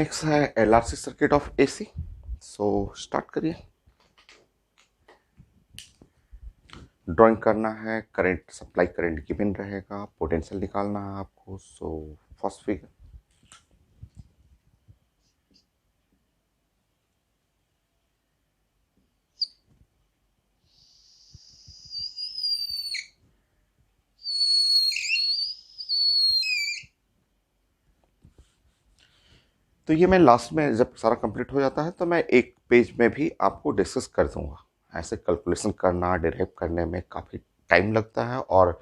Next है LRC circuit of AC. So start करिए। Drawing करना है, करंट सप्लाई करंट गिवन रहेगा, पोटेंशियल निकालना है आपको। सो फर्स्ट फिगर, तो ये मैं लास्ट में जब सारा कंप्लीट हो जाता है तो मैं एक पेज में भी आपको डिस्कस कर दूंगा। ऐसे कैलकुलेशन करना डिराइव करने में काफ़ी टाइम लगता है और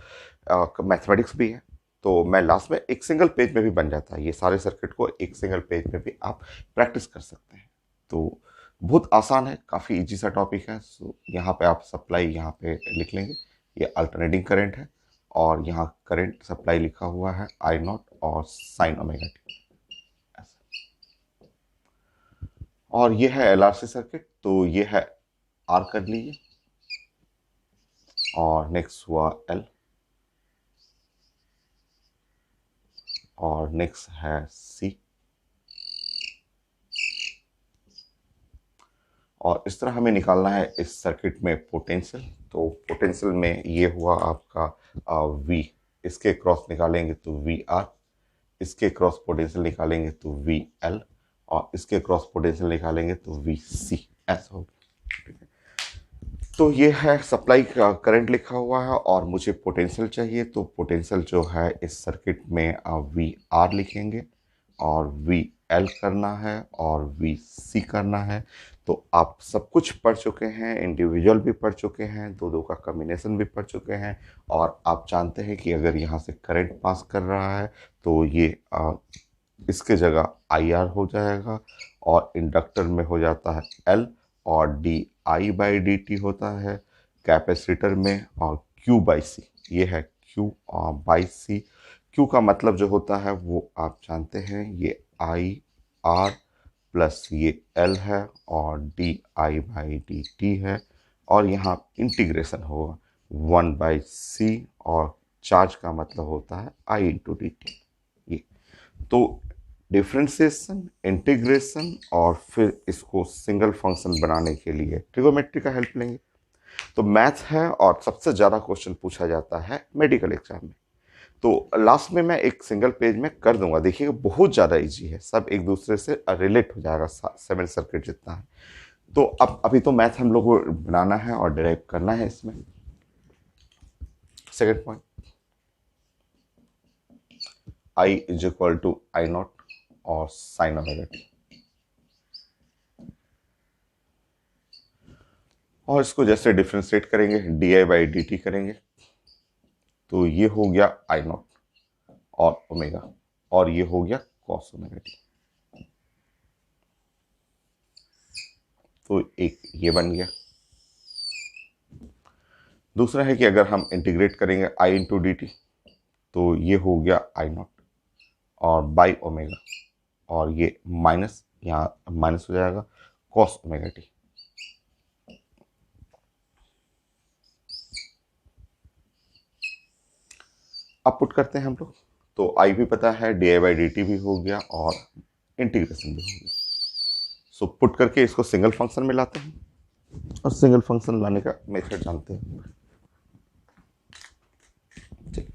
मैथमेटिक्स भी है, तो मैं लास्ट में एक सिंगल पेज में भी बन जाता है। ये सारे सर्किट को एक सिंगल पेज में भी आप प्रैक्टिस कर सकते हैं। तो बहुत आसान है, काफ़ी इजी सा टॉपिक है। सो यहाँ पे आप सप्लाई यहाँ पे लिख लेंगे, ये अल्टरनेटिंग करंट है और यहाँ करंट सप्लाई लिखा हुआ है आई नॉट और साइन ओमेगा टी। और ये है एलआरसी सर्किट, तो ये है आर कर लीजिए। और नेक्स्ट हुआ एल, और नेक्स्ट है सी। और इस तरह हमें निकालना है इस सर्किट में पोटेंशियल। तो पोटेंशियल में ये हुआ आपका वी, इसके क्रॉस निकालेंगे तो वी आर, इसके क्रॉस पोटेंशियल निकालेंगे तो वी एल, और इसके क्रॉस पोटेंशियल निकालेंगे तो वी सी। ऐसा होगा। तो ये है सप्लाई का करंट लिखा हुआ है और मुझे पोटेंशियल चाहिए, तो पोटेंशियल जो है इस सर्किट में वी आर लिखेंगे और वी एल करना है और वी सी करना है। तो आप सब कुछ पढ़ चुके हैं, इंडिविजुअल भी पढ़ चुके हैं, दो दो का कॉम्बिनेशन भी पढ़ चुके हैं, और आप जानते हैं कि अगर यहाँ से करंट पास कर रहा है तो ये इसके जगह आई आर हो जाएगा, और इंडक्टर में हो जाता है एल, और D I by D T होता है कैपेसिटर में, और क्यू बाई सी, ये है क्यू बाई सी। क्यू का मतलब जो होता है वो आप जानते हैं, ये आई आर प्लस ये एल है और D I by D T है, और यहाँ इंटीग्रेशन होगा वन बाई सी, और चार्ज का मतलब होता है आई इंटू डी टी। ये तो डिफ्रेंसिएशन, इंटीग्रेशन, और फिर इसको सिंगल फंक्शन बनाने के लिए ट्रिगोमेट्री का हेल्प लेंगे। तो मैथ है और सबसे ज़्यादा क्वेश्चन पूछा जाता है मेडिकल एग्जाम में। तो लास्ट में मैं एक सिंगल पेज में कर दूंगा, देखिएगा बहुत ज़्यादा इजी है, सब एक दूसरे से रिलेट हो जाएगा, 7 सर्किट जितना है। तो अब अभी तो मैथ हम लोग को बनाना है और डिराइव करना है इसमें। Second point, I is equal to I naught और साइन ओमेगा टी, और इसको जैसे डिफ्रेंशिएट करेंगे D I by D T करेंगे, तो ये हो गया आई नॉट और ओमेगा, और ये हो गया कॉस ओमेगा टी। तो एक ये बन गया। दूसरा है कि अगर हम इंटीग्रेट करेंगे आई इंटू डी टी, तो ये हो गया आई नॉट और बाई ओमेगा, और ये माइनस यहाँ माइनस हो जाएगा कॉस ओमेगा टी। अब पुट करते हैं हम लोग, तो आई भी पता है, D I by D T भी हो गया और इंटीग्रेशन भी हो गया। सो पुट करके इसको सिंगल फंक्शन में लाते हैं, और सिंगल फंक्शन लाने का मेथड जानते हैं। ठीक,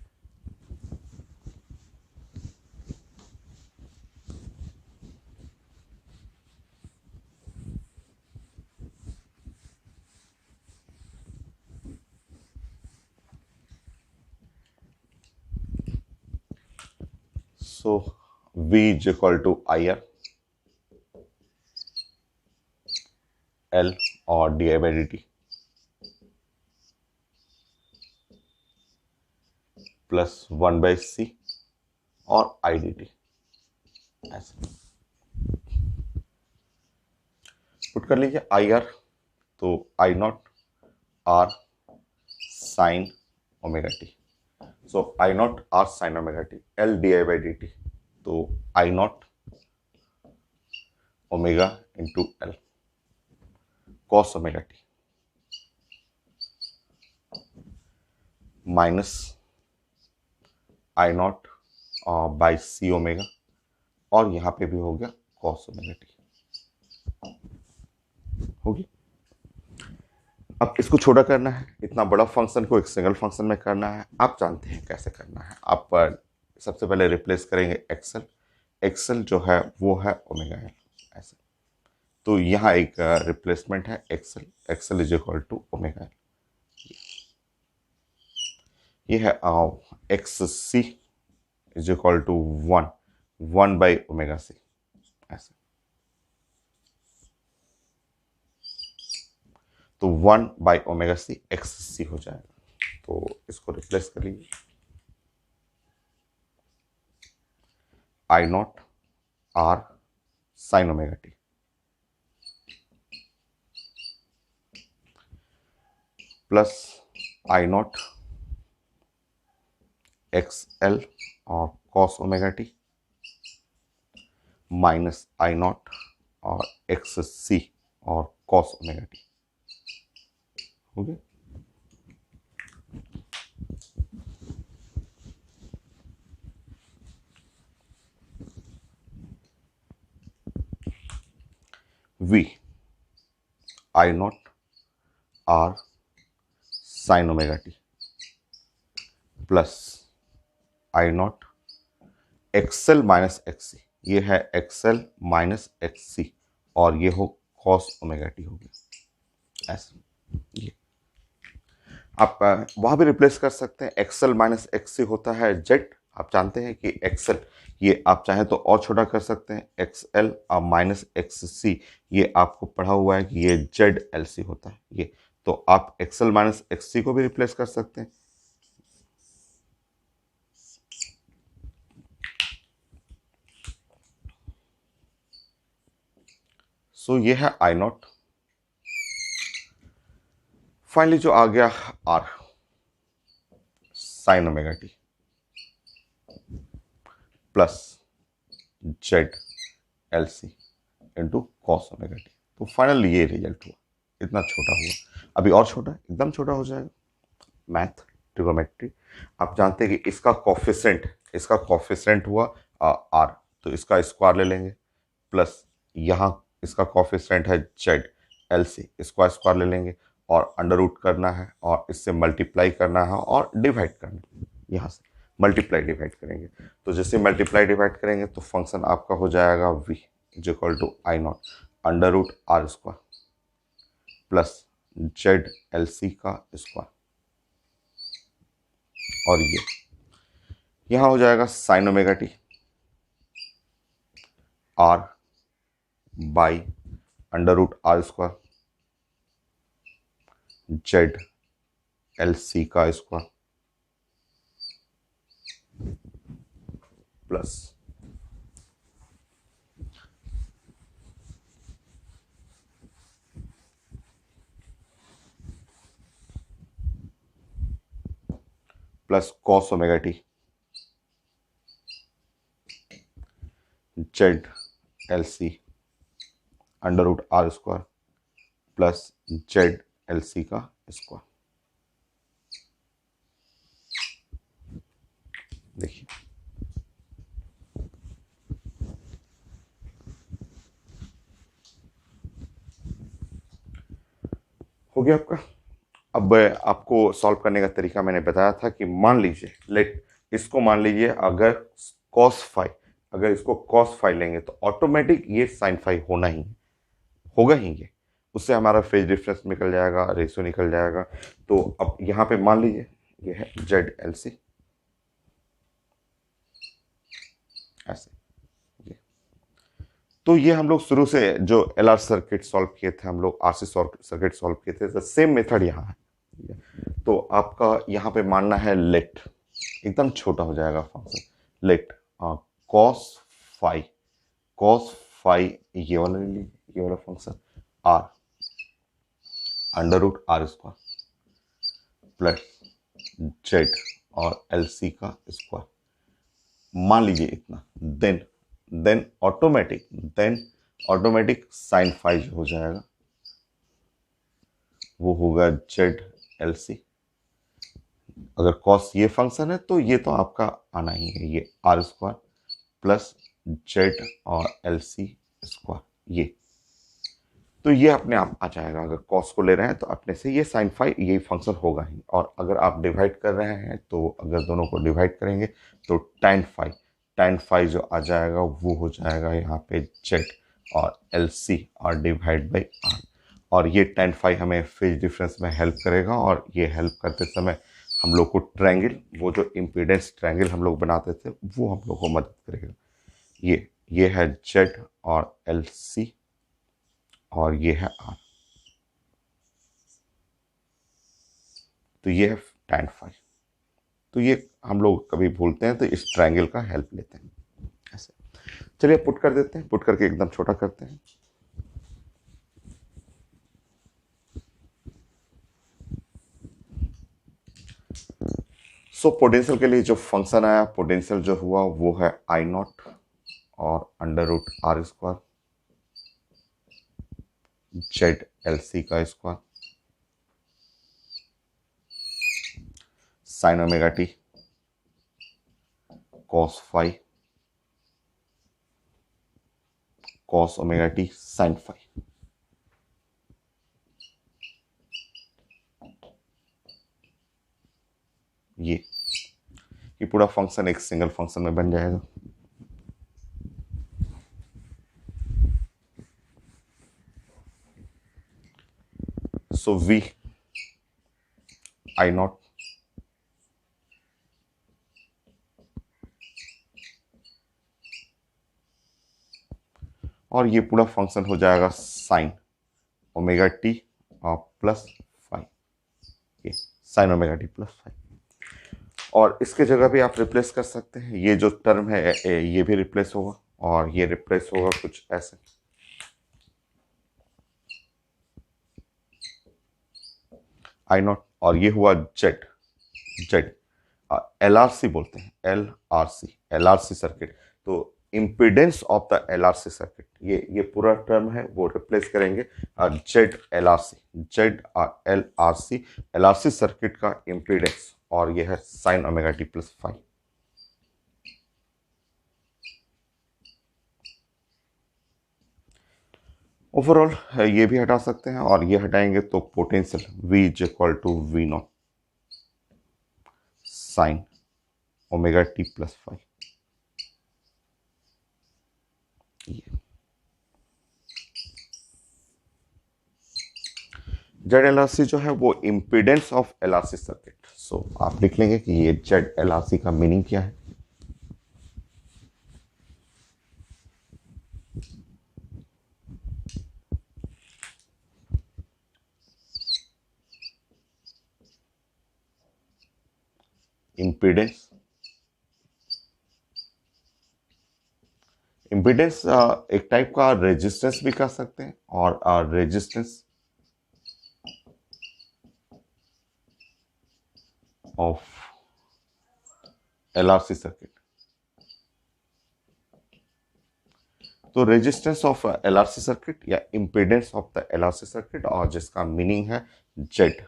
so V is equal to I R L और D I by D T plus one by C और आई डी टी। ऐसे पुट कर लीजिए आई आर, तो I naught R sine omega T. So I naught R sine omega T, L D I by D T, तो I naught omega into L cos omega T minus I naught by C omega, और यहाँ पे भी हो गया cos omega T होगी। अब इसको छोटा करना है, इतना बड़ा फंक्शन को एक सिंगल फंक्शन में करना है। आप जानते हैं कैसे करना है। आप सबसे पहले रिप्लेस करेंगे एक्सेल, एक्सेल जो है वो है ओमेगा एल ऐसे। तो यहाँ एक रिप्लेसमेंट है X L, X L is equal to omega L. ये है X C is equal to 1/ओमेगा सी ऐसे। तो 1/ओमेगा सी एक्स सी हो जाएगा। तो इसको रिप्लेस कर लीजिए, I naught R sine omega T plus I naught X L और cos omega T minus I naught और एक्स सी और कॉस ओमेगा टी हो गया। V I naught R sine omega T plus I naught X L minus X C, ये है XL minus X C और ये हो कॉस ओमेगा टी हो गया ऐसे। ये आप वहां भी रिप्लेस कर सकते हैं। एक्सएल माइनस एक्स सी होता है जेड। आप जानते हैं कि एक्सएल ये आप चाहें तो और छोटा कर सकते हैं, एक्सएल माइनस एक्स सी ये आपको पढ़ा हुआ है कि ये जेड एल सी होता है ये। तो आप एक्सएल माइनस एक्स सी को भी रिप्लेस कर सकते हैं। सो ये है आई नॉट। फाइनली जो आ गया R sine omega T plus Z L C into cos omega T. तो फाइनली ये रिजल्ट हुआ, इतना छोटा हुआ। अभी और छोटा, एकदम छोटा हो जाएगा। मैथ ट्रिगोमेट्री आप जानते हैं कि इसका कॉफिशेंट हुआ आर, तो इसका स्क्वायर ले लेंगे प्लस यहाँ इसका कॉफिशेंट है जेड एल सी, इसका स्क्वायर ले लेंगे और अंडर रूट करना है और इससे मल्टीप्लाई करना है और डिवाइड करना है। यहाँ से मल्टीप्लाई डिवाइड करेंगे, तो जैसे मल्टीप्लाई डिवाइड करेंगे तो फंक्शन आपका हो जाएगा V is equal to I naught under root R square plus Z L C का स्क्वायर और ये यहाँ हो जाएगा sine omega T R by under root R square Z L C का square plus cos omega T Z L C under root R square plus Z L C का square. देखिए हो गया आपका। अब आपको सॉल्व करने का तरीका मैंने बताया था कि मान लीजिए लेट इसको मान लीजिए अगर कॉस फाई, अगर इसको कॉस फाई लेंगे तो ऑटोमेटिक ये साइन फाई होना ही होगा ही ये, उससे हमारा फेज डिफरेंस निकल जाएगा, रेशियो निकल जाएगा। तो अब यहाँ पे मान लीजिए ये है जेड एल सी ऐसे ये। तो ये हम लोग शुरू से जो एल आर सर्किट सॉल्व किए थे, हम लोग आरसी सर्किट सॉल्व किए थे, सेम मेथड यहाँ है। तो आपका यहाँ पे मानना है लेट, एकदम छोटा हो जाएगा फंक्शन, लेट कॉस फाई ये वाला ले लीजिए, ये वाला function R under root R square plus Z और एल सी का स्क्वायर मान लीजिए इतना, देन ऑटोमेटिक साइन फाई जो हो जाएगा वो होगा जेड एल सी। अगर कॉस ये फंक्शन है तो ये तो आपका आना ही है, ये आर स्क्वायर प्लस जेड और एल सी स्क्वायर। ये तो ये अपने आप आ जाएगा। अगर कॉस को ले रहे हैं तो अपने से ये साइन फाई यही फंक्शन होगा ही। और अगर आप डिवाइड कर रहे हैं तो अगर दोनों को डिवाइड करेंगे तो tan फाई जो आ जाएगा वो हो जाएगा यहाँ पे जेड और एल सी और डिवाइड बाई आर। और ये tan फाई हमें फेज डिफरेंस में हेल्प करेगा। और ये हेल्प करते समय हम लोग को ट्रायंगल, वो जो इम्पीडेंस ट्रायंगल हम लोग बनाते थे, वो हम लोग को मदद करेगा। ये है जेड और एल सी और ये है आर। तो ये है tan फाई। तो ये हम लोग कभी भूलते हैं तो इस ट्रायंगल का हेल्प लेते हैं ऐसे। चलिए पुट कर देते हैं, पुट करके एकदम छोटा करते हैं। सो पोटेंशियल के लिए जो फंक्शन आया, पोटेंशियल जो हुआ वो है आई नॉट और under root R square Z L C का square sine omega T cos phi cos omega T sine phi. ये पूरा फंक्शन एक सिंगल फंक्शन में बन जाएगा। सो वी आई नॉट और ये पूरा फंक्शन हो जाएगा sine omega T plus five. ये sine omega T plus five. और इसके जगह भी आप रिप्लेस कर सकते हैं। ये जो टर्म है ये भी रिप्लेस होगा और ये रिप्लेस होगा कुछ ऐसे। आई नॉट और ये हुआ जेड जेड LRC बोलते हैं, LRC सर्किट। तो impedance of the LRC circuit, ये पूरा टर्म है वो रिप्लेस करेंगे जेड LRC सर्किट का इम्पिडेंस। और ये है sine omega T plus five. Overall ये भी हटा सकते हैं और ये हटाएंगे तो potential V is equal to V naught sine omega T plus five. Z LRC जो है वो impedance of LRC circuit. So आप लिख लेंगे कि ये जेड LRC का मीनिंग क्या है। इम्पिडेंस इम्पिडेंस एक टाइप का रेजिस्टेंस भी कह सकते हैं। और रेजिस्टेंस ऑफ LRC सर्किट। तो रेजिस्टेंस ऑफ LRC सर्किट या impedance of the LRC circuit, और जिसका मीनिंग है जेड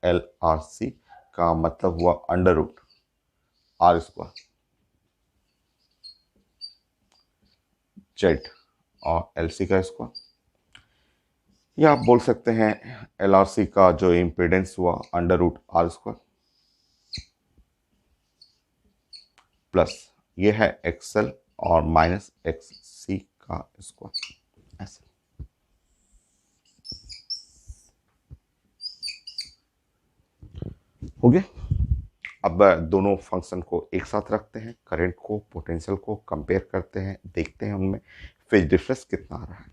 LRC का मतलब हुआ under root R square Z और LC का स्क्वायर। या आप बोल सकते हैं LRC का जो इम्पिडेंस हुआ under root R square plus ये है XL और माइनस XC का स्क्वायर ऐसे। हो गया। अब दोनों फंक्शन को एक साथ रखते हैं, करंट को पोटेंशियल को कंपेयर करते हैं, देखते हैं उनमें फेज डिफरेंस कितना आ रहा है।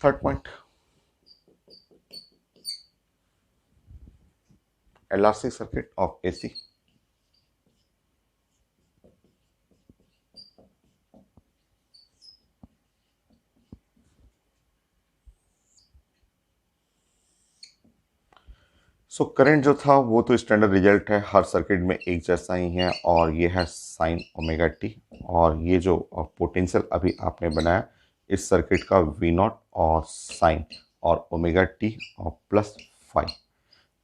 Third point, LRC circuit of AC। So current जो था वो तो स्टैंडर्ड रिजल्ट है, हर सर्किट में एक जैसा ही है, और ये है साइन ओमेगा टी। और ये जो पोटेंशियल अभी आपने बनाया इस सर्किट का वी नॉट और साइन और ओमेगा टी और प्लस फाइव,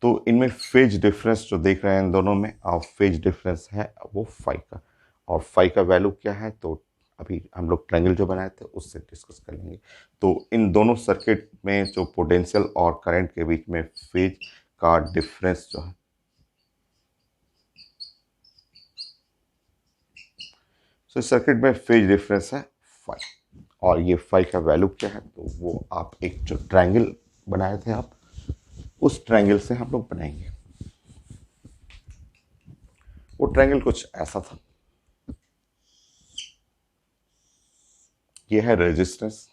तो इनमें फेज डिफरेंस जो देख रहे हैं इन दोनों में, फेज डिफरेंस है वो फाइव का। और फाइव का वैल्यू क्या है, तो अभी हम लोग ट्रायंगल जो बनाए थे उससे डिस्कस कर लेंगे। तो इन दोनों सर्किट में जो पोटेंशियल और करंट के बीच में फेज का डिफरेंस जो है, तो सर्किट में फेज डिफरेंस है फाइव। और ये फाइव का वैल्यू क्या है, तो वो आप एक जो ट्रायंगल बनाए थे आप, उस ट्रायंगल से हम लोग बनाएंगे। वो ट्रायंगल कुछ ऐसा था, ये है रेजिस्टेंस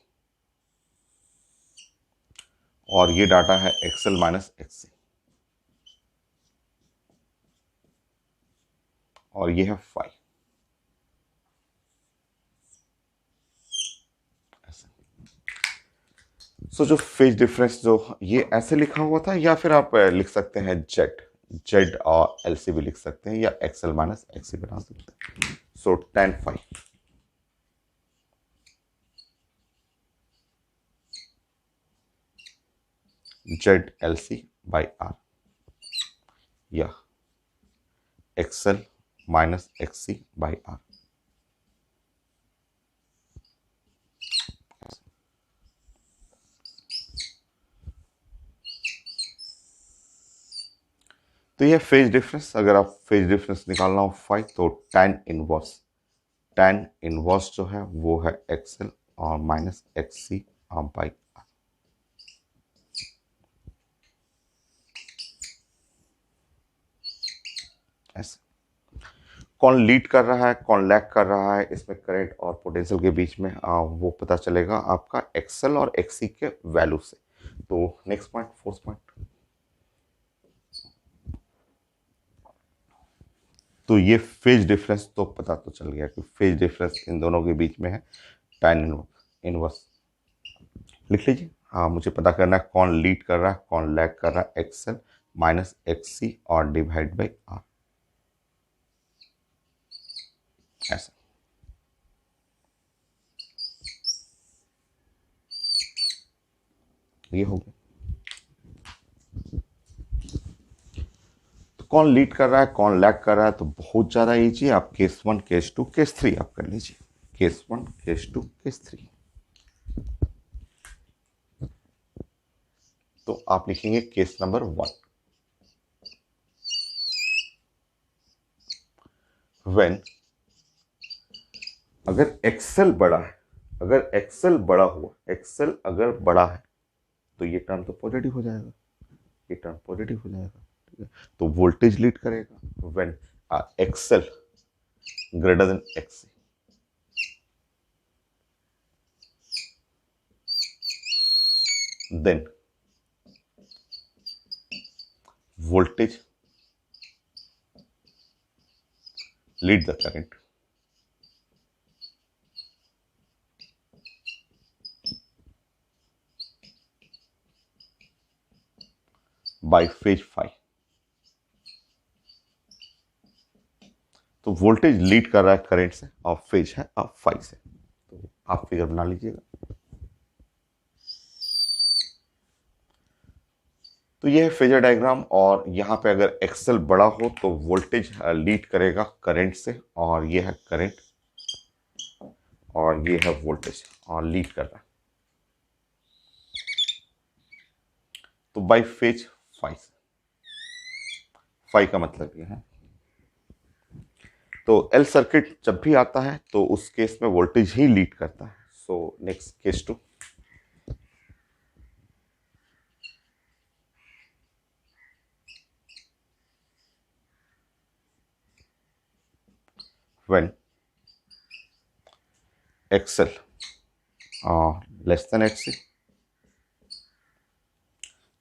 और ये डाटा है एक्सएल माइनस एक्सी, और ये है फाइव। सो जो फेज डिफरेंस जो ये ऐसे लिखा हुआ था, या फिर आप लिख सकते हैं जेड, जेड और एलसी भी लिख सकते हैं, या एक्सएल माइनस एक्सी बना सकते हैं। So ten five Z L C by R, या X L minus X C by R. तो ये फेज डिफरेंस, अगर आप फेज डिफरेंस निकालना हो फाइव, तो टेन इनवर्स जो है वो है एक्सएल और माइनस एक्सी बाई आर। ऐसे कौन लीड कर रहा है कौन लैग कर रहा है इसमें करंट और पोटेंशियल के बीच में, वो पता चलेगा आपका एक्सएल और एक्सी के वैल्यू से। तो नेक्स्ट पॉइंट, फोर्थ पॉइंट, तो ये फेज डिफरेंस तो पता तो चल गया कि फेज डिफरेंस इन दोनों के बीच में है tan इनवर्स। लिख लीजिए, हाँ मुझे पता करना है कौन लीड कर रहा है कौन लैग कर रहा है, एक्सएल माइनस एक्सी और डिवाइड बाई आर, ऐसा। ये हो गया। तो कौन लीड कर रहा है कौन लैग कर रहा है, तो बहुत ज़्यादा ईजी, आप case one case two case three आप कर लीजिए। Case one case two case three, तो आप लिखेंगे केस नंबर वन, व्हेन अगर एक्सेल बड़ा है, अगर एक्सेल बड़ा हुआ, एक्सेल अगर बड़ा है तो ये टर्म तो पॉजिटिव हो जाएगा, ये टर्म पॉजिटिव हो जाएगा, ठीक है। तो वोल्टेज लीड करेगा when XL greater than XC, then voltage lead the current by phase phi। तो वोल्टेज लीड कर रहा है करंट से और फेज है अब फाई से, तो आप फिगर बना लीजिएगा। तो यह है फेजर डायग्राम, और यहाँ पे अगर एक्सेल बड़ा हो तो वोल्टेज लीड करेगा करंट से, और ये है करंट और ये है वोल्टेज और लीड कर रहा है, तो बाय फेज फाई से। फाई का मतलब ये है, तो एल सर्किट जब भी आता है तो उस केस में वोल्टेज ही लीड करता है। So next case two, when XL less than XC,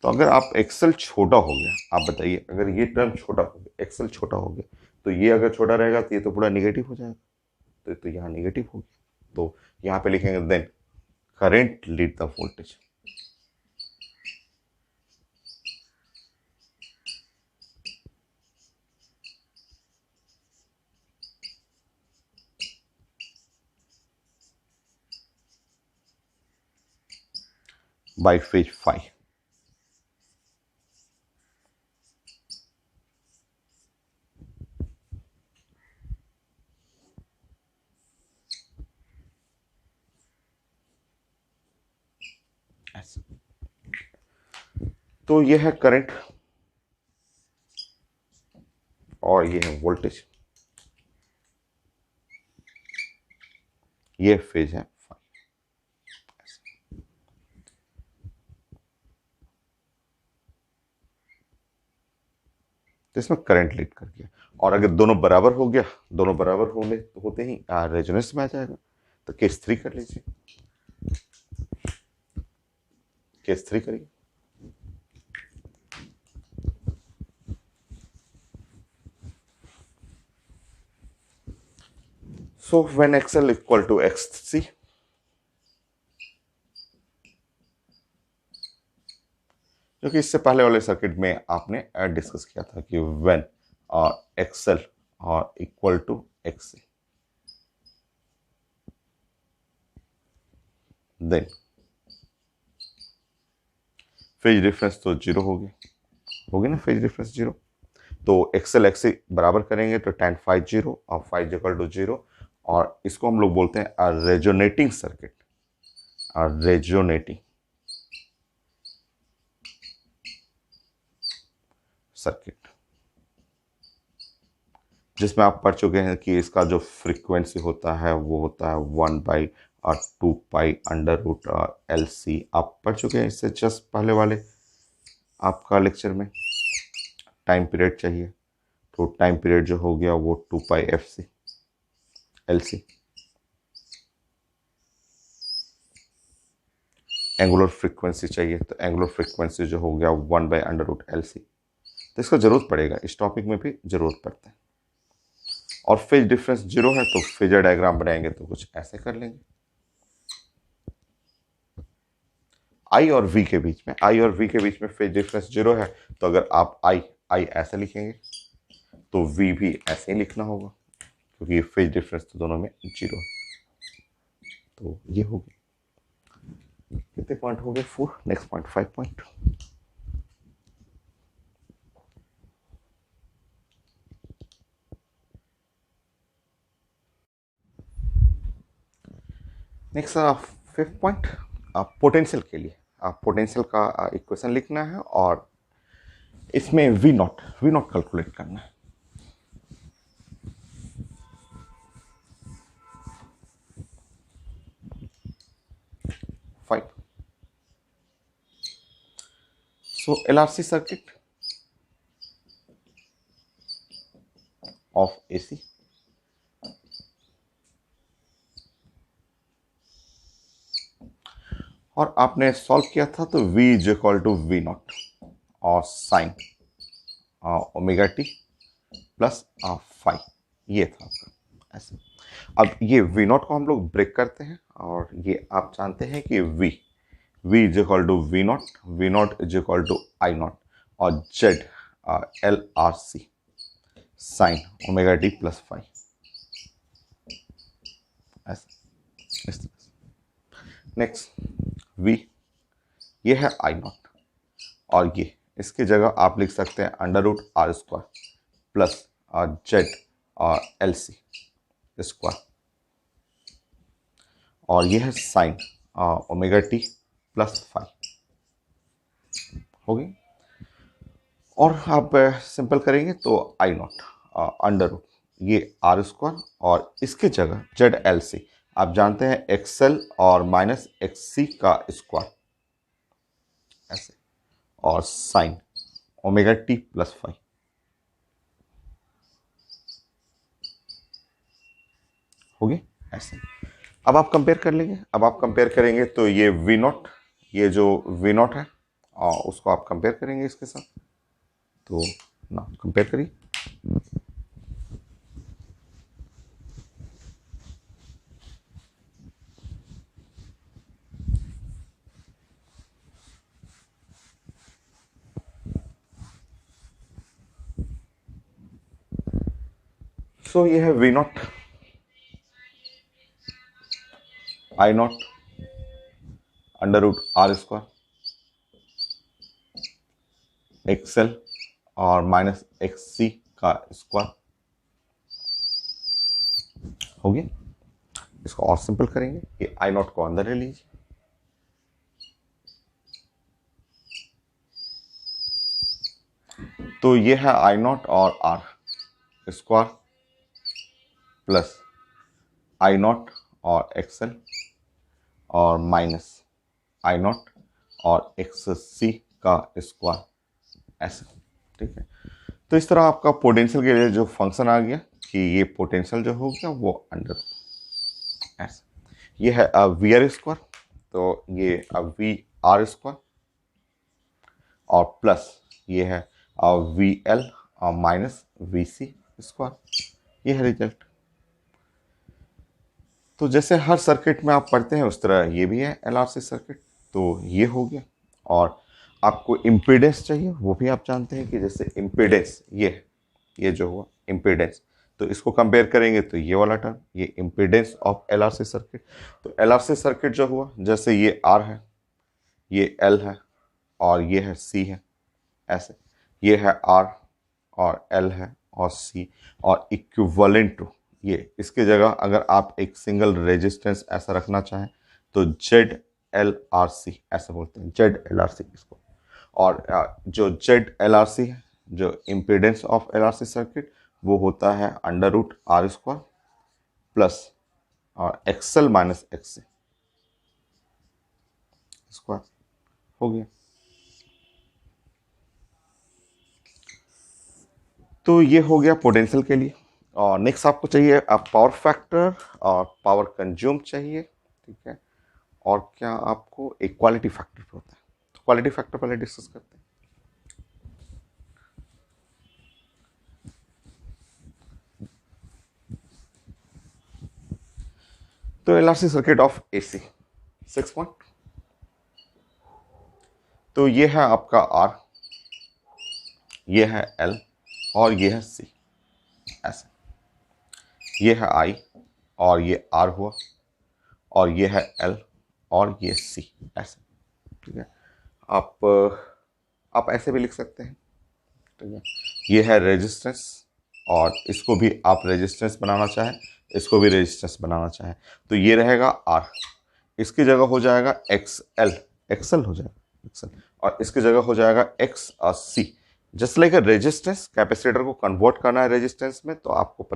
तो अगर आप एक्सेल छोटा हो गया, आप बताइए अगर ये टर्म छोटा हो गया, एक्सेल छोटा हो गया, तो ये अगर छोटा रहेगा तो ये तो पूरा निगेटिव हो जाएगा, तो यहाँ निगेटिव हो गया, तो यहाँ पे लिखेंगे then current lead the voltage, by phase phi. तो ये है करंट और ये है वोल्टेज, ये फेज है फाई। तो इसमें करंट लीड कर गया, और अगर दोनों बराबर हो गया, दोनों बराबर होने होते ही रेजोनेंस में आ जाएगा। तो केस 3 कर लीजिए, केस 3 करिए। So when XL equal to XC, जो कि इससे पहले वाले सर्किट में आपने डिस्कस किया था कि when XL equal to XC, then phase difference तो जीरो होगी ना, फेज डिफरेंस जीरो। तो XL XC बराबर करेंगे तो tan फाई जीरो और फाई इक्वल टू जीरो, और इसको हम लोग बोलते हैं रेजोनेटिंग सर्किट, रेजोनेटिंग सर्किट, जिसमें आप पढ़ चुके हैं कि इसका जो फ्रीक्वेंसी होता है वो होता है 1/2 पाई अंडर रूट LC। आप पढ़ चुके हैं इससे जस्ट पहले वाले आपका लेक्चर में। टाइम पीरियड चाहिए तो टाइम पीरियड जो हो गया वो 2πFC/LC। एंगुलर फ्रीक्वेंसी चाहिए तो एंगुलर फ्रीक्वेंसी जो हो गया 1/√LC। तो इसका जरूरत पड़ेगा, इस टॉपिक में भी जरूरत पड़ता है। और फेज डिफरेंस जीरो है तो फेजर डायग्राम बनाएंगे तो कुछ ऐसे कर लेंगे। आई और वी के बीच में फेज डिफरेंस जीरो है, तो अगर आप आई ऐसे लिखेंगे तो वी भी ऐसे ही लिखना होगा, क्योंकि फेज डिफरेंस तो दोनों में जीरो है। तो ये हो गया, कितने पॉइंट हो गए? 4। Next point 5 point. Next 5th point, potential के लिए पोटेंशियल का इक्वेशन लिखना है और इसमें वी नॉट कैलकुलेट करना है। Five. So LRC circuit of AC, और आपने सॉल्व किया था तो V is equal to V naught और sine omega T plus five, ये था आपका ऐसे। अब ये वी नॉट को हम लोग ब्रेक करते हैं, और ये आप जानते हैं कि V is equal to V naught is equal to I naught, और Z LRC sine omega T plus five, ऐसे इस तरह से। नेक्स्ट V, ये है आई नॉट, और ये इसकी जगह आप लिख सकते हैं √R² प्लस Z LC², और ये है sine omega T plus five, हो गई। और आप सिंपल करेंगे तो आई नॉट √ ये R² और इसके जगह ZLC, आप जानते हैं XL और माइनस XC का स्क्वायर, ऐसे, और sine omega T plus five, हो गए ऐसे। अब आप कंपेयर कर लेंगे, अब आप कंपेयर करेंगे तो ये वी नॉट, ये जो वी नॉट है उसको आप कंपेयर करेंगे इसके साथ, तो ना कंपेयर करिए। सो ये है V naught, I naught √R², XL और माइनस एक्स सी का स्क्वायर। हो गया। इसको और सिंपल करेंगे, ये आई नॉट को अंदर ले लीजिए, तो ये है आई नॉट और R square plus I naught और एक्सएल और माइनस आई नॉट और एक्स सी का स्क्वायर, ऐसे। ठीक है, तो इस तरह आपका पोटेंशियल के लिए जो फंक्शन आ गया कि ये पोटेंशियल जो हो गया वो अंडर ऐसे। ये है वी आर स्क्वायर, तो ये वी आर स्क्वायर और प्लस ये है V L minus V C square. ये है रिजल्ट। तो जैसे हर सर्किट में आप पढ़ते हैं उस तरह ये भी है एलआरसी सर्किट। तो ये हो गया। और आपको इम्पीडेंस चाहिए, वो भी आप जानते हैं कि जैसे इम्पीडेंस ये जो हुआ इम्पीडेंस, तो इसको कंपेयर करेंगे तो ये वाला टर्म, ये इम्पीडेंस ऑफ एलआरसी सर्किट। तो एलआरसी सर्किट जो हुआ, जैसे ये आर है, ये एल है और ये है सी है, ऐसे। ये है आर और एल है और सी और इक्विवेलेंट टू ये, इसके जगह अगर आप एक सिंगल रेजिस्टेंस ऐसा रखना चाहें तो जेड एल आर सी ऐसा बोलते हैं, जेड एल आर सी इसको। और जो जेड एल आर सी है, जो impedance of L R C circuit, वो होता है under root R square plus और एक्सएल माइनस एक्स स्क्वायर। हो गया। तो ये हो गया पोटेंशियल के लिए। और नेक्स्ट आपको चाहिए पावर फैक्टर और पावर कंज्यूम चाहिए। ठीक है, और क्या आपको एक क्वालिटी फैक्टर होता है, तो क्वालिटी फैक्टर पहले डिस्कस करते हैं। तो LRC circuit of AC 6 point, तो ये है आपका आर, ये है एल और ये है सी, ऐसे। ये है आई और ये आर हुआ और ये है एल और ये सी, ऐसे। ठीक है, आप ऐसे भी लिख सकते हैं। ठीक है, ये है रेजिस्टेंस और इसको भी आप रेजिस्टेंस बनाना चाहें, इसको भी रेजिस्टेंस बनाना चाहें, तो ये रहेगा आर, इसकी जगह हो जाएगा एक्स एल, एक्सएल हो जाएगा एक्सएल, और इसकी जगह हो जाएगा एक्स सी। जस्ट लाइक रेजिस्टेंस, कैपेसिटर को कन्वर्ट करना है रेजिस्टेंस में, तो आपको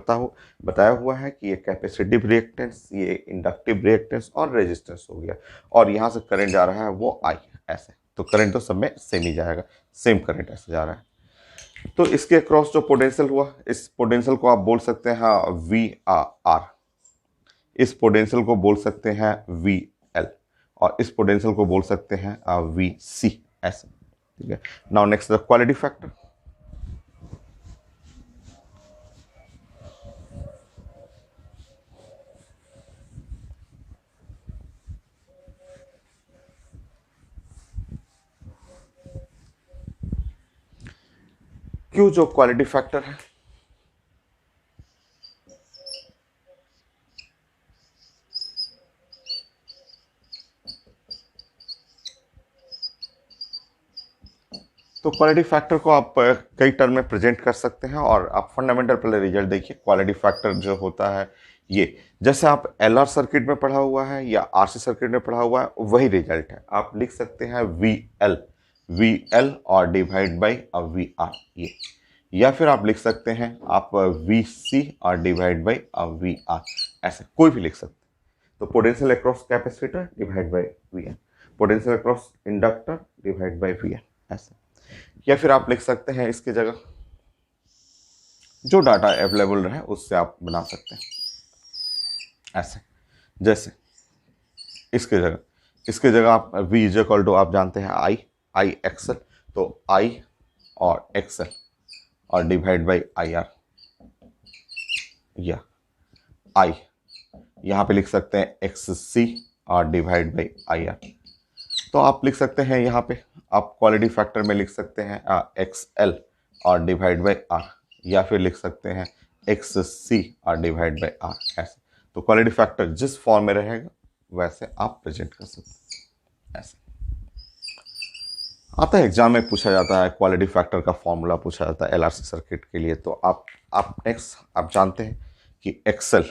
बताया हुआ है कि ये कैपेसिटिव रिएक्टेंस, ये इंडक्टिव रिएक्टेंस और रेजिस्टेंस हो गया, और यहाँ से करंट जा रहा है वो आई, ऐसे। तो करंट तो सब में सेम ही जाएगा, सेम करंट ऐसे जा रहा है। तो इसके अक्रॉस जो पोटेंशियल हुआ, इस पोटेंशियल को आप बोल सकते हैं वी आर, इस पोटेंशियल को बोल सकते हैं वी एल, और इस पोटेंशियल को बोल सकते हैं वी सी, ऐसे। ठीक है, now next the quality factor. क्यों जो क्वालिटी फैक्टर है, तो क्वालिटी फैक्टर को आप कई टर्म में प्रेजेंट कर सकते हैं। और आप फंडामेंटल पहले रिजल्ट देखिए, क्वालिटी फैक्टर जो होता है ये, जैसे आप एलआर सर्किट में पढ़ा हुआ है या आरसी सर्किट में पढ़ा हुआ है वही रिजल्ट है। आप लिख सकते हैं वी एल और डिवाइड बाई वी आर, ये, या फिर आप लिख सकते हैं आप वी सी और डिवाइड बाई वी आर, ऐसे कोई भी लिख सकते हैं। तो potential across capacitor divide by V N, potential across inductor divide by V N, ऐसे। या फिर आप लिख सकते हैं इसकी जगह जो डाटा अवेलेबल रहे उससे आप बना सकते हैं, ऐसे। जैसे इसके जगह आप v इज इक्वल टू, आप जानते हैं आई एक्सएल, तो आई और एक्सएल और डिवाइड बाई आई आर, या आई यहाँ पे लिख सकते हैं एक्स सी और डिवाइड बाई आई आर। तो आप लिख सकते हैं यहाँ पे आप क्वालिटी फैक्टर में लिख सकते हैं एक्स एल और डिवाइड बाई आर, या फिर लिख सकते हैं एक्स सी और डिवाइड बाई आर, ऐसे। तो क्वालिटी फैक्टर जिस फॉर्म में रहेगा वैसे आप प्रेजेंट कर सकते हैं, ऐसे। आता है एग्जाम में पूछा जाता है, क्वालिटी फैक्टर का फॉर्मूला पूछा जाता है एलआरसी सर्किट के लिए। तो आप नेक्स्ट आप जानते हैं कि एक्सएल,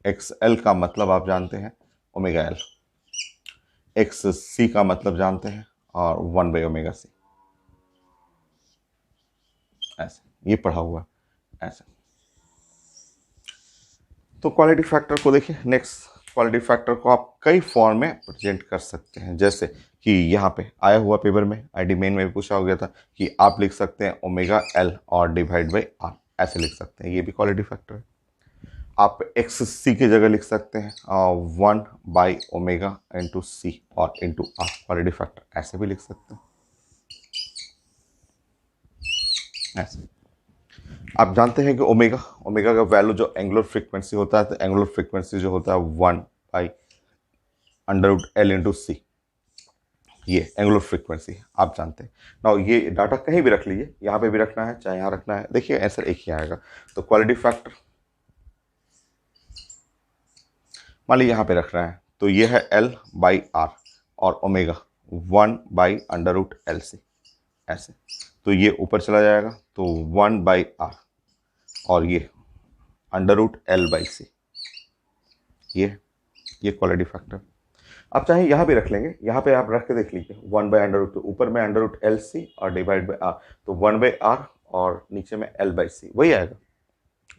एक्सएल का मतलब आप जानते हैं ओमेगा एल, एक्स सी का मतलब जानते हैं और 1/ओमेगा सी, ऐसे ये पढ़ा हुआ है ऐसे। तो क्वालिटी फैक्टर को देखिए, नेक्स्ट क्वालिटी फैक्टर को आप कई फॉर्म में प्रेजेंट कर सकते हैं, जैसे कि यहाँ पे आया हुआ पेपर में आईडी मेन में भी पूछा हो गया था कि आप लिख सकते हैं ओमेगा एल और डिवाइड बाई आर, ऐसे लिख सकते हैं, ये भी क्वालिटी फैक्टर है। आप एक्स सी की जगह लिख सकते हैं 1/ओमेगा इंटू सी और इंटू आर, क्वालिटी फैक्टर ऐसे भी लिख सकते हैं ऐसे। आप जानते हैं कि ओमेगा, ओमेगा का वैल्यू जो एंगुलर फ्रीक्वेंसी होता है, तो एंगुलर फ्रीक्वेंसी जो होता है 1/√L/c, ये एंगुलर फ्रीक्वेंसी आप जानते हैं ना। ये डाटा कहीं भी रख लीजिए, यहाँ पे भी रखना है चाहे यहाँ रखना है, देखिए आंसर एक ही आएगा। तो क्वालिटी फैक्टर मान लीजिए यहाँ पे रख रहे हैं, तो ये है L/R और ओमेगा 1/√LC ऐसे। तो ये ऊपर चला जाएगा तो 1/R और ये √L/C, ये क्वालिटी फैक्टर। आप चाहे यहाँ भी रख लेंगे, यहाँ पे आप रख के देख लीजिए 1/√, ऊपर में √LC और डिवाइड बाई आर, तो 1/R और नीचे में L/C वही आएगा।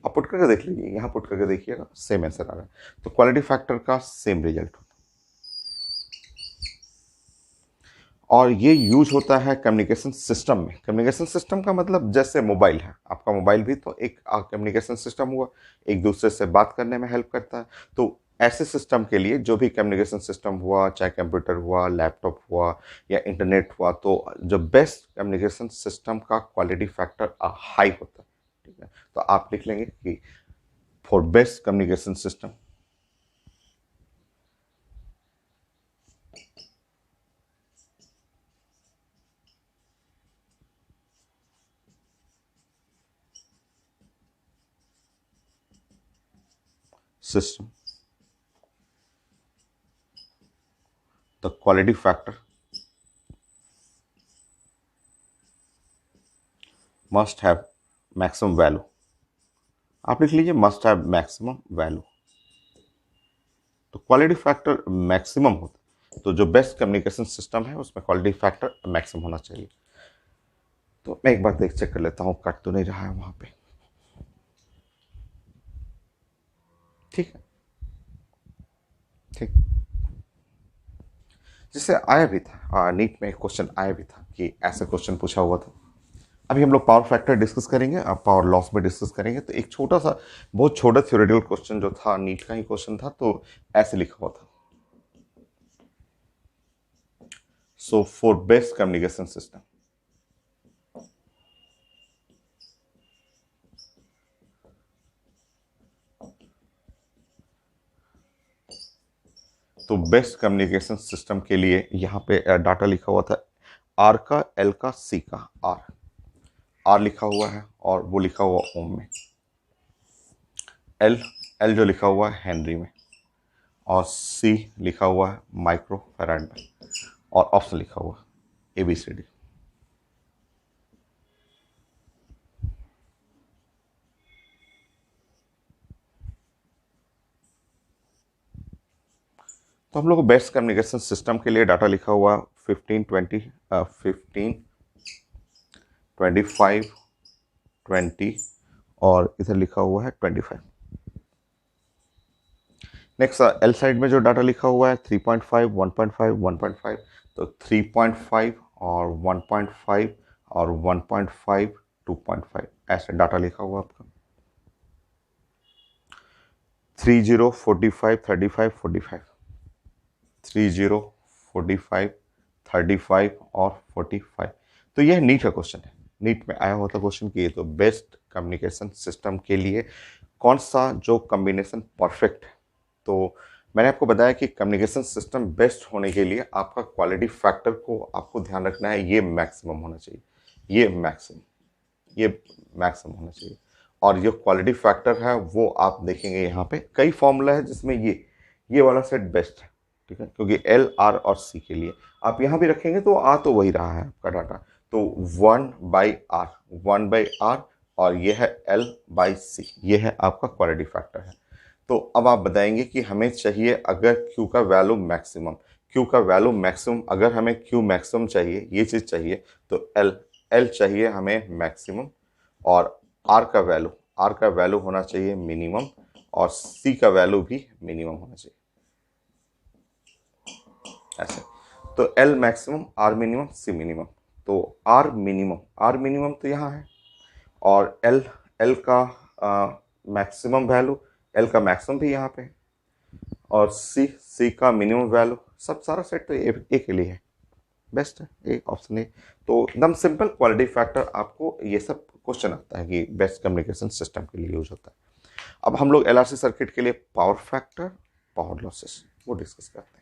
आप पुट करके देख लीजिए, यहाँ पुट करके देखिएगा सेम आंसर आ रहा है। तो क्वालिटी फैक्टर का सेम रिजल्ट होता है। और ये यूज होता है कम्युनिकेशन सिस्टम में। कम्युनिकेशन सिस्टम का मतलब जैसे मोबाइल है, आपका मोबाइल भी तो एक कम्युनिकेशन सिस्टम हुआ, एक दूसरे से बात करने में हेल्प करता है। तो ऐसे सिस्टम के लिए जो भी कम्युनिकेशन सिस्टम हुआ, चाहे कंप्यूटर हुआ, लैपटॉप हुआ या इंटरनेट हुआ, तो जो बेस्ट कम्युनिकेशन सिस्टम का क्वालिटी फैक्टर हाई होता है। ठीक है, तो आप लिख लेंगे कि for best communication system system, the quality factor must have maximum value। आप लिख लीजिए must have maximum value। तो क्वालिटी फैक्टर मैक्सिमम होता है, तो जो बेस्ट कम्युनिकेशन सिस्टम है उसमें क्वालिटी फैक्टर मैक्सिमम होना चाहिए। तो मैं एक बार देख चेक कर लेता हूँ कट तो नहीं रहा है वहां पे। ठीक है, ठीक। जिससे आया भी था नीट में, एक क्वेश्चन आया भी था कि ऐसा क्वेश्चन पूछा हुआ था। अभी हम लोग पावर फैक्टर डिस्कस करेंगे, अब पावर लॉस में डिस्कस करेंगे। तो एक छोटा सा, बहुत छोटा थ्योरेटिकल क्वेश्चन जो था, नीट का ही क्वेश्चन था, तो ऐसे लिखा हुआ था। So for best communication system, तो बेस्ट कम्युनिकेशन सिस्टम के लिए यहाँ पे डाटा लिखा हुआ था, आर का, एल का, सी का। आर, आर लिखा हुआ है और वो लिखा हुआ ओम में। एल, एल जो लिखा हुआ है हेनरी में, और सी लिखा हुआ है माइक्रो फैराड में, और ऑप्शन लिखा हुआ ABCD। तो हम लोग को बेस्ट कम्युनिकेशन सिस्टम के लिए डाटा लिखा हुआ 15, 20, 15, 25, 20 और इधर लिखा हुआ है 25। नेक्स्ट एल साइड में जो डाटा लिखा हुआ है 3.5, 1.5, 1.5, तो 3.5 और 1.5 और 1.5, 2.5 ऐसे डाटा लिखा हुआ आपका। 30, 45, 35, 45, 30, 45, 35 और 45। तो यह नीट का क्वेश्चन है, नीट में आया हुआ था क्वेश्चन कि ये तो बेस्ट कम्युनिकेशन सिस्टम के लिए कौन सा जो कम्बिनेशन परफेक्ट है। तो मैंने आपको बताया कि कम्युनिकेशन सिस्टम बेस्ट होने के लिए आपका क्वालिटी फैक्टर को आपको ध्यान रखना है, ये मैक्सिमम होना चाहिए, ये मैक्सिमम, ये मैक्सिमम होना चाहिए। और जो क्वालिटी फैक्टर है वो आप देखेंगे यहाँ पे कई फॉर्मूला है जिसमें ये वाला सेट बेस्ट है। ठीक है, क्योंकि एल आर और सी के लिए आप यहाँ भी रखेंगे तो आ तो वही रहा है आपका डाटा। तो 1/r, 1/r, और ये है L/c, ये है आपका क्वालिटी फैक्टर है। तो अब आप बताएंगे कि हमें चाहिए अगर Q का वैल्यू मैक्सिमम, Q का वैल्यू मैक्सिमम, अगर हमें Q मैक्सिमम चाहिए, ये चीज़ चाहिए, तो L चाहिए हमें मैक्सिमम, और R का वैल्यू होना चाहिए मिनिमम, और C का वैल्यू भी मिनिमम होना चाहिए, ऐसे। तो L maximum, R minimum, C minimum. तो आर मिनिमम तो यहाँ है, और एल का मैक्सिमम वैल्यू, एल का मैक्सिमम भी यहाँ पे है, और सी का मिनिमम वैल्यू, सब सारा सेट तो ए के लिए है, बेस्ट है ए ऑप्शन ए। तो एकदम सिंपल क्वालिटी फैक्टर, आपको ये सब क्वेश्चन आता है कि बेस्ट कम्युनिकेशन सिस्टम के लिए यूज होता है। अब हम लोग एलआरसी सर्किट के लिए पावर फैक्टर, पावर लॉसेस वो डिस्कस करते हैं।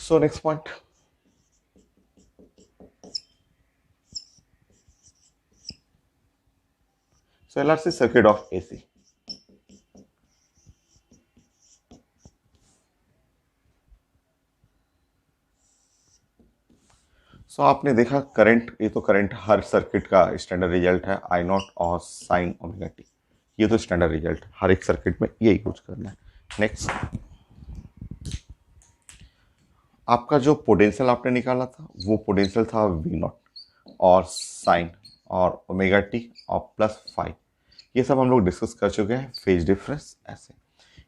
So next point. So LRC circuit of AC. सो आपने देखा करंट, ये तो करंट हर सर्किट का स्टैंडर्ड रिजल्ट है, आई नॉट और साइन ओमेगा टी, ये तो स्टैंडर्ड रिजल्ट है, हर एक सर्किट में ये यूज करना है। नेक्स्ट, आपका जो पोटेंशियल आपने निकाला था वो पोटेंशियल था वी नॉट और साइन और ओमेगा टी और प्लस फाइव, ये सब हम लोग डिस्कस कर चुके हैं, फेज डिफरेंस ऐसे।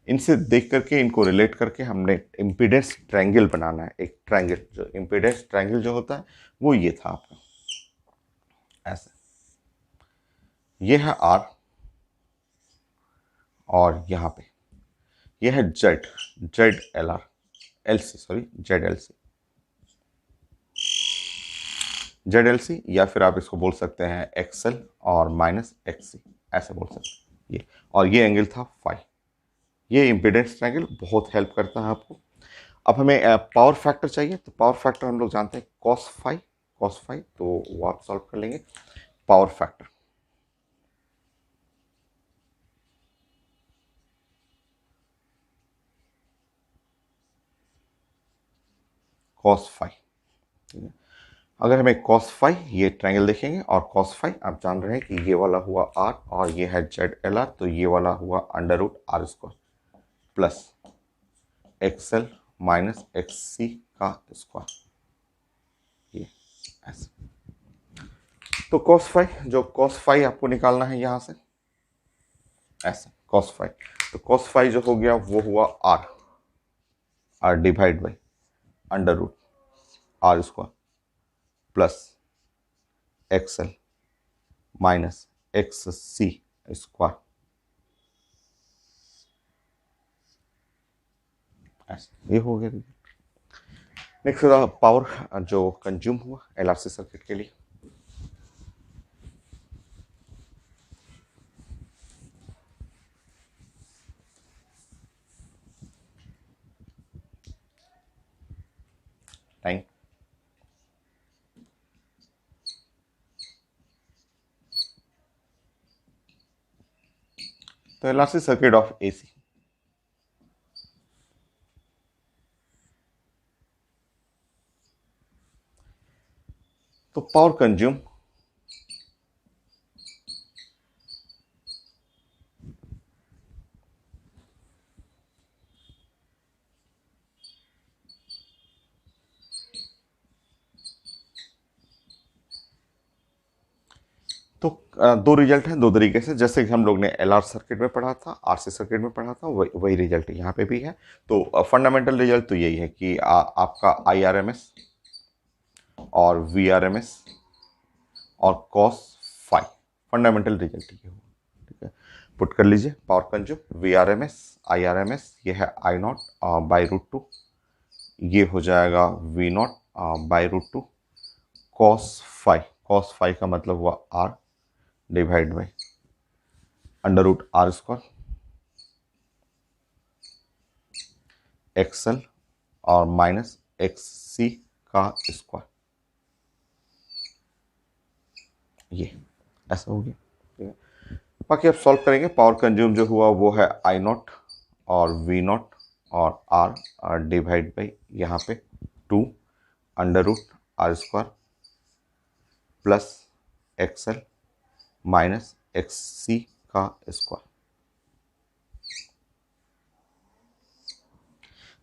इनसे देख करके, इनको रिलेट करके हमने इम्पीडेंस ट्रायंगल बनाना है, एक ट्रायंगल, जो इम्पीडेंस ट्रायंगल जो होता है वो ये था आपका, ऐसे। ये है आर, और यहाँ पे ये है Z, Z L R, L C, sorry Z L C, Z L C, या फिर आप इसको बोल सकते हैं एक्सएल और माइनस एक्स सी, ऐसे बोल सकते हैं ये। और ये एंगल था फाइव। ये इम्पीडेंस ट्रायंगल बहुत हेल्प करता है आपको। अब हमें पावर फैक्टर चाहिए, तो पावर फैक्टर हम लोग जानते हैं कॉस फाइव, कॉस फाइव, तो वो आप सॉल्व कर लेंगे। पावर फैक्टर कॉस फाइव, ठीक है। अगर हमें कॉस फाइव, ये ट्रायंगल देखेंगे, और कॉस फाइव आप जान रहे हैं कि ये वाला हुआ आर, और ये है जेड एल आर, तो ये वाला हुआ under root R square plus X L minus X C का स्क्वायर, ये ऐसे। तो cos फाइव, जो cos फाइव आपको निकालना है यहाँ से, ऐसे cos फाइव, तो cos फाइव जो हो गया वो हुआ R, R divide by under root R square plus X L minus X C square, ऐसे ये हो गया। नेक्स्ट पावर जो कंज्यूम हुआ एलआरसी सर्किट के लिए, टाइम। तो एलआरसी सर्किट ऑफ एसी, तो पावर कंज्यूम, तो दो रिजल्ट हैं दो तरीके से, जैसे कि हम लोग ने एलआर सर्किट में पढ़ा था, आरसी सर्किट में पढ़ा था, वही वही रिजल्ट यहाँ पे भी है। तो फंडामेंटल रिजल्ट तो यही है कि आपका आईआरएमएस और वीआरएमएस और कॉस फाइव, फंडामेंटल रिजल्ट ये होगा, ठीक है। पुट कर लीजिए पावर कंज्यूम, वीआरएमएस आईआरएमएस, ये है I naught by root two, ये हो जाएगा V naught by root two, cos five का मतलब हुआ R divide by under root R square XL और माइनस एक्स सी का स्क्वायर। ये ऐसा हो गया, ठीक है। बाकी आप सॉल्व करेंगे, पावर कंज्यूम जो हुआ वो है आई नॉट और वी नॉट और आर डिवाइड बाई यहाँ पे 2 under root R square plus X L minus X C का स्क्वायर।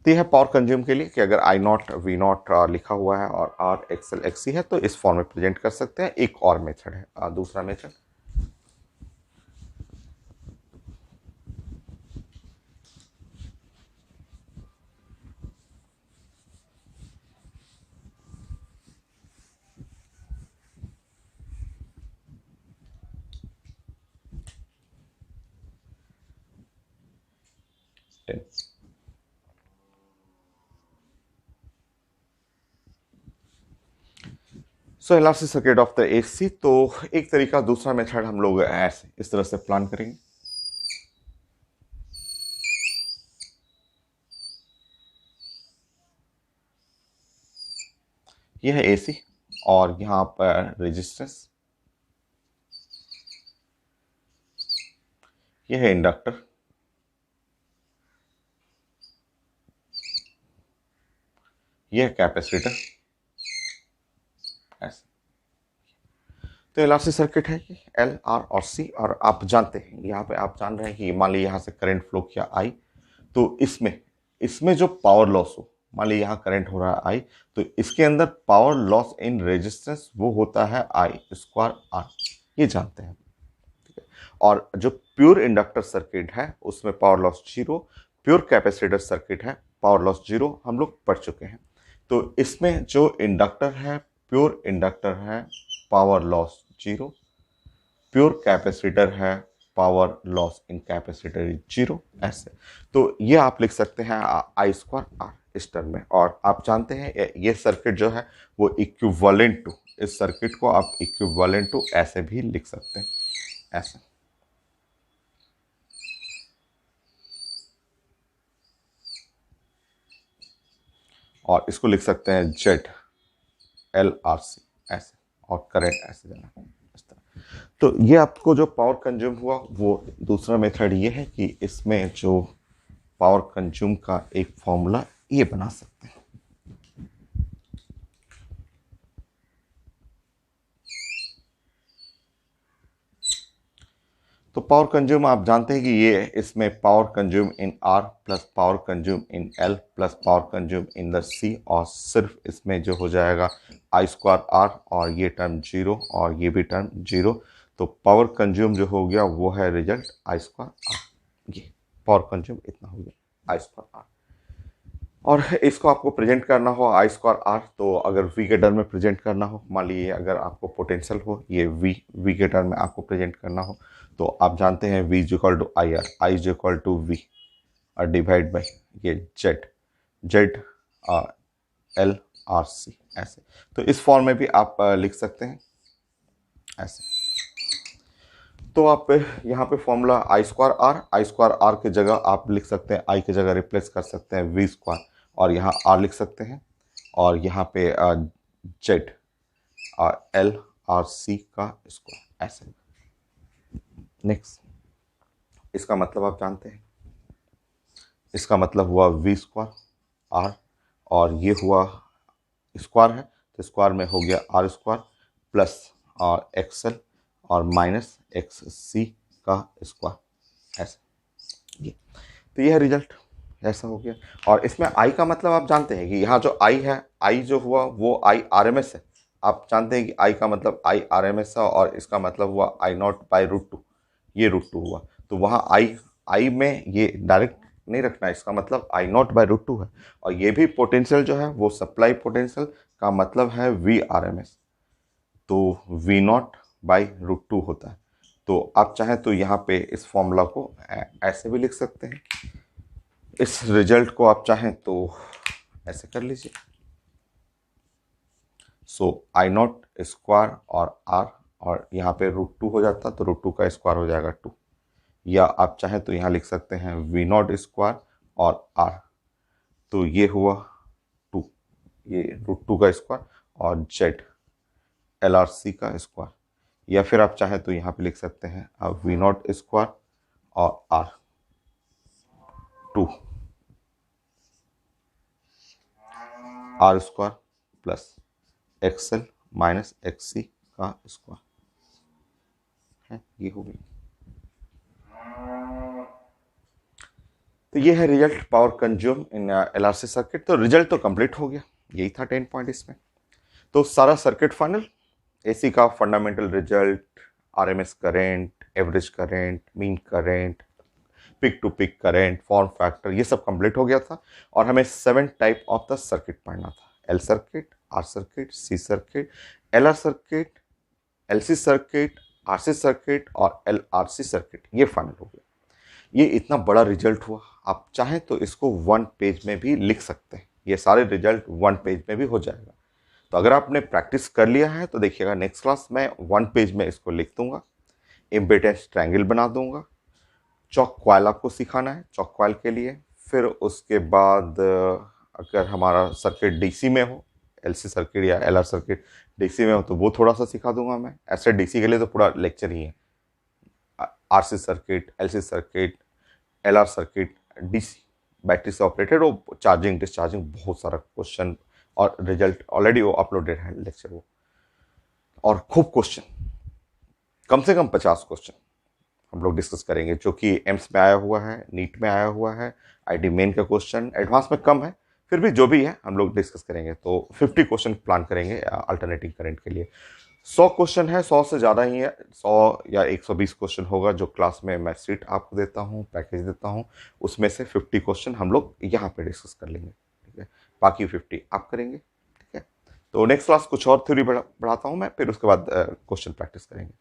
तो यह है पावर कंज्यूम के लिए कि अगर आई नॉट वी नॉट लिखा हुआ है और आर एक्सएल एक्स सी है तो इस फॉर्म में प्रेजेंट कर सकते हैं। एक और मेथड है, दूसरा method, so LRC circuit of the AC. तो एक तरीका, दूसरा मेथड हम लोग ऐसे इस तरह से प्लान करेंगे। यह है एसी और यहाँ पर रेजिस्टेंस, यह है इंडक्टर, यह है कैपेसिटर, ऐसे। तो एलआरसी सर्किट है कि एल आर और सी, और आप जानते हैं यहाँ पे, आप जान रहे हैं कि मान लीजिए यहाँ से करंट फ्लो किया आई, तो इसमें इसमें जो पावर लॉस हो, मान लीजिए यहाँ करंट हो रहा है आई, तो इसके अंदर पावर लॉस इन रेजिस्टेंस वो होता है आई स्क्वायर आर, ये जानते हैं, ठीक है। और जो प्योर इंडक्टर सर्किट है उसमें power loss zero, pure capacitor circuit है पावर लॉस जीरो, हम लोग पढ़ चुके हैं। तो इसमें जो इंडक्टर है, प्योर इंडक्टर है, power loss zero, pure capacitor है, power loss in capacitor is zero, ऐसे। तो ये आप लिख सकते हैं आई स्क्वायर आर इस टर्म में। और आप जानते हैं ये सर्किट जो है वो इक्विवेलेंट टू, इस सर्किट को आप इक्विवेलेंट टू ऐसे भी लिख सकते हैं, ऐसे। और इसको लिख सकते हैं जेड एल आर सी, ऐसे, और करंट ऐसे जाना इस तरह। तो ये आपको जो पावर कंज्यूम हुआ वो दूसरा मेथड ये है कि इसमें जो पावर कंज्यूम का एक फॉर्मूला ये बना सकते हैं। तो पावर कंज्यूम आप जानते हैं कि ये इसमें power consume in R plus power consume in L plus power consume in the C, और सिर्फ इसमें जो हो जाएगा आई स्क्वायर आर, और ये टर्म जीरो और ये भी टर्म जीरो। तो पावर कंज्यूम जो हो गया वो है रिजल्ट आई स्क्वायर आर, ये पावर कंज्यूम इतना हो गया आई स्क्वायर आर। और इसको आपको प्रेजेंट करना हो आई स्क्वायर आर, तो अगर वी के टर्म में प्रेजेंट करना हो, मान लीजिए अगर आपको पोटेंशियल हो ये वी के टर्म में आपको प्रेजेंट करना हो, तो आप जानते हैं V is equal to I R, I is equal to V और डिवाइड बाई ये Z, Z L R C, ऐसे। तो इस फॉर्म में भी आप लिख सकते हैं, ऐसे। तो आप यहाँ पे फॉर्मूला आई स्क्वायर आर की जगह आप लिख सकते हैं, आई की जगह रिप्लेस कर सकते हैं वी स्क्वायर, और यहाँ आर लिख सकते हैं, और यहाँ पे जेड एल आर सी का स्क्वायर, ऐसे। नेक्स्ट, इसका मतलब आप जानते हैं, इसका मतलब हुआ वी स्क्वायर आर, और ये हुआ स्क्वायर है तो स्क्वायर में हो गया आर स्क्वायर प्लस और एक्सएल और माइनस एक्स सी का स्क्वायर, ऐसे। ये तो ये है रिजल्ट, ऐसा हो गया। और इसमें आई का मतलब आप जानते हैं कि यहाँ जो आई है, आई जो हुआ वो आई आर एम एस है। आप जानते हैं कि आई का मतलब आई आर एम एस है, और इसका मतलब हुआ आई नॉट बाई रूट टू, ये रूट टू हुआ। तो वहाँ आई में ये डायरेक्ट नहीं रखना है, इसका मतलब आई नॉट बाई रूट टू है। और ये भी पोटेंशियल जो है वो सप्लाई पोटेंशियल का मतलब है वी आर एम एस, तो V naught by root two होता है। तो आप चाहें तो यहाँ पे इस फॉर्मूला को ऐसे भी लिख सकते हैं, इस रिजल्ट को आप चाहें तो ऐसे कर लीजिए। सो आई नॉट स्क्वायर और आर, और यहाँ पे रूट टू हो जाता तो रूट टू का स्क्वायर हो जाएगा टू, या आप चाहें तो यहाँ लिख सकते हैं वी नॉट स्क्वायर और आर, तो ये हुआ 2, ये √2 का स्क्वायर, और जेड LRC का स्क्वायर, या फिर आप चाहें तो यहाँ पे लिख सकते हैं अब V0 स्क्वायर और R2 R square plus XL minus XC का स्क्वायर है, ये हो गई। तो ये है result power consume in LRC circuit. तो रिजल्ट तो कंप्लीट हो गया, यही था 10 पॉइंट इसमें। तो सारा सर्किट फाइनल, AC का fundamental result, RMS current, average current, mean current, peak to peak current, form factor, ये सब कंप्लीट हो गया था। और हमें 7 टाइप ऑफ द सर्किट पढ़ना था, L circuit, R circuit, C circuit, LR circuit, LC circuit, RC circuit और LRC सर्किट, ये फाइनल हो गया। ये इतना बड़ा रिजल्ट हुआ, आप चाहें तो इसको 1 पेज में भी लिख सकते हैं, ये सारे रिजल्ट 1 पेज में भी हो जाएगा। तो अगर आपने प्रैक्टिस कर लिया है तो देखिएगा नेक्स्ट क्लास में 1 पेज में इसको लिख दूंगा, इम्पीडेंस ट्रायंगल बना दूंगा, चॉक कॉइल आपको सिखाना है चॉक कॉइल के लिए। फिर उसके बाद अगर हमारा सर्किट डीसी में हो, एलसी सर्किट या एलआर सर्किट डीसी में हो तो वो थोड़ा सा सिखा दूंगा मैं। ऐसे डीसी के लिए तो पूरा लेक्चर ही है, RC circuit, LC circuit, LR circuit, DC battery से ऑपरेटेड, वो चार्जिंग डिस्चार्जिंग, बहुत सारा क्वेश्चन और रिजल्ट ऑलरेडी वो अपलोडेड है लेक्चर वो। और खूब क्वेश्चन, कम से कम 50 क्वेश्चन हम लोग डिस्कस करेंगे, जो कि एम्स में आया हुआ है, नीट में आया हुआ है, आईटी मेन का क्वेश्चन, एडवांस में कम है, फिर भी जो भी है हम लोग डिस्कस करेंगे। तो 50 क्वेश्चन प्लान करेंगे अल्टरनेटिंग करंट के लिए। 100 क्वेश्चन है, 100 से ज़्यादा ही है, 100 या 120 क्वेश्चन होगा जो क्लास में मैं सीट आपको देता हूँ, पैकेज देता हूँ, उसमें से 50 क्वेश्चन हम लोग यहाँ पे डिस्कस कर लेंगे, ठीक है। बाकी 50 आप करेंगे, ठीक है। तो नेक्स्ट क्लास कुछ और थ्योरी बढ़ाता हूँ मैं, फिर उसके बाद क्वेश्चन प्रैक्टिस करेंगे।